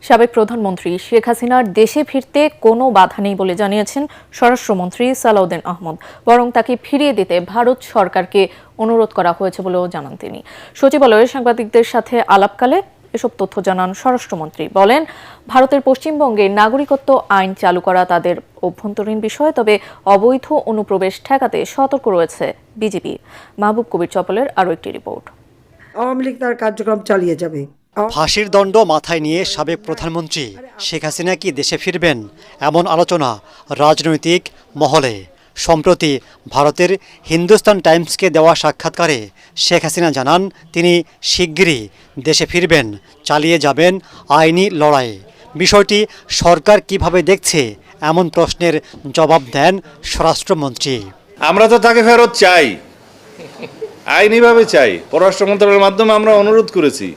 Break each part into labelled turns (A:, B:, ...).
A: সাবেক প্রধানমন্ত্রী শেখ হাসিনার দেশে ফিরতে কোনো বাধা নেই বলে জানিয়েছেন স্বরাষ্ট্রমন্ত্রী সালাউদ্দিন আহমদ। বরং তাকে ফিরিয়ে দিতে ভারত সরকারকে অনুরোধ করা হয়েছে বলেও জানান তিনি। সচিবালয়ে সাংবাদিকদের সাথে আলাপকালে এসব তথ্য জানান স্বরাষ্ট্রমন্ত্রী। বলেন, ভারতের পশ্চিমবঙ্গে নাগরিকত্ব আইন চালু করা তাদের অভ্যন্তরীণ বিষয়, তবে অবৈধ অনুপ্রবেশ ঠেকাতে সতর্ক রয়েছে বিজেপি। মাহবুব কবির চপলের আরও একটি রিপোর্ট।
B: আওয়ামী লীগ তার কার্যক্রম চালিয়ে যাবে।
C: ফাঁসির দণ্ড মাথায় নিয়ে সাবেক প্রধানমন্ত্রী শেখ হাসিনা কি দেশে ফিরবেন, এমন আলোচনা রাজনৈতিক মহলে। সম্প্রতি ভারতের হিন্দুস্তান টাইমসকে দেওয়া সাক্ষাৎকারে শেখ হাসিনা জানান, তিনি শিগগিরই দেশে ফিরবেন, চালিয়ে যাবেন আইনি লড়াই। বিষয়টি সরকার কিভাবে দেখছে, এমন প্রশ্নের জবাব দেন স্বরাষ্ট্রমন্ত্রী।
D: আমরা তো তাকে ফেরত চাই, আইনিভাবে চাই। পররাষ্ট্র মন্ত্রণালয়ের মাধ্যমে আমরা অনুরোধ করেছি,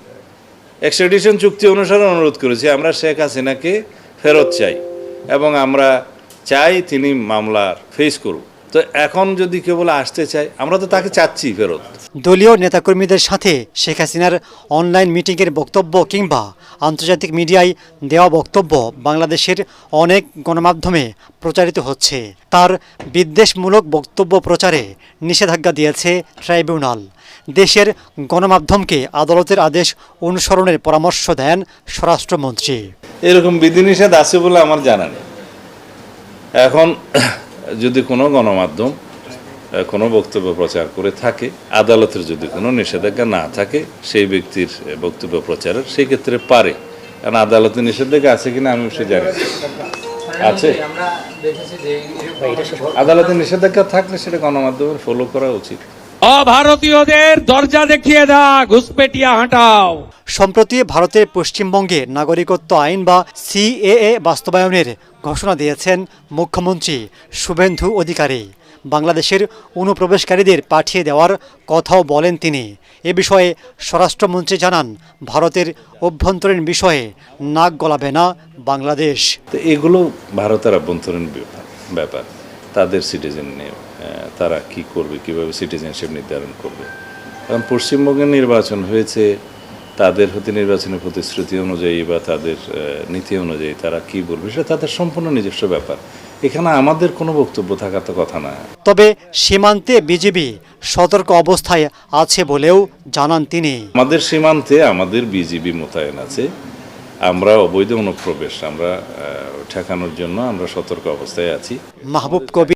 D: এক্সট্রাডিশন চুক্তি অনুসারে অনুরোধ করেছি। আমরা শেখ হাসিনাকে ফেরত চাই এবং আমরা চাই তিনি মামলার ফেস করুন। তো এখন যদি কেউ বলে আসতে চায়, আমরা তো তাকে চাচ্ছি ফেরত।
C: দলীয় নেতাকর্মীদের সাথে শেখ হাসিনার অনলাইন মিটিংয়ের বক্তব্য কিংবা আন্তর্জাতিক মিডিয়ায় দেওয়া বক্তব্য বাংলাদেশের অনেক গণমাধ্যমে প্রচারিত হচ্ছে। তার বিদ্বেষমূলক বক্তব্য প্রচারে নিষেধাজ্ঞা দিয়েছে ট্রাইব্যুনাল। দেশের গণমাধ্যমকে আদালতের আদেশ অনুসরণের পরামর্শ দেন স্বরাষ্ট্রমন্ত্রী।
D: এরকম বিধিনিষেধ আছে বলে আমার জানা নেই। এখন যদি কোনো গণমাধ্যম কোনো বক্তব্য প্রচার করে থাকে, আদালতের যদি কোনো নিষেধাজ্ঞা না থাকে সেই ব্যক্তির বক্তব্য প্রচারের, সেই ক্ষেত্রে পারে। কারণ আদালতের নিষেধাজ্ঞা আছে কিনা আমি সে জানি আছে। আদালতের নিষেধাজ্ঞা থাকলে সেটা গণমাধ্যমের ফলো করা উচিত।
E: অভারতীয়দের দরজা দেখিয়ে দাও, ঘুষপেটিয়া হাঁটাও।
C: সম্প্রতি ভারতের পশ্চিমবঙ্গে নাগরিকত্ব আইন বা সিএএ বাস্তবায়নের ঘোষণা দিয়েছেন মুখ্যমন্ত্রী শুভেন্দু অধিকারী। বাংলাদেশের অনুপ্রবেশকারীদের পাঠিয়ে দেওয়ার কথাও বলেন তিনি। এ বিষয়ে স্বরাষ্ট্রমন্ত্রী জানান, ভারতের অভ্যন্তরীণ বিষয়ে নাক গলাবে না বাংলাদেশ।
D: তো এগুলো ভারতের অভ্যন্তরীণ ব্যাপার, তাদের সিটিজেন নিয়ে তারা কি করবে, কিভাবে সিটিজেনশিপ নির্ধারণ করবে। কারণ পশ্চিমবঙ্গের নির্বাচন হয়েছে, তাদের হতে নির্বাচনের প্রতিশ্রুতি অনুযায়ী বা তাদের নীতি অনুযায়ী তারা কি বলবে সেটা তাদের সম্পূর্ণ নিজস্ব ব্যাপার। এখানে আমাদের কোনো বক্তব্য থাকার তো কথা না।
C: তবে সীমান্তে বিজিবি সতর্ক অবস্থায় আছে বলেও জানান তিনি।
D: আমাদের সীমান্তে আমাদের বিজিবি মোতায়েন আছে। আমরা অবৈধ অনুপ্রবেশ আমরা ঠেকানোর জন্য আমরা সতর্ক অবস্থায় আছি।
C: মাহবুব কবির।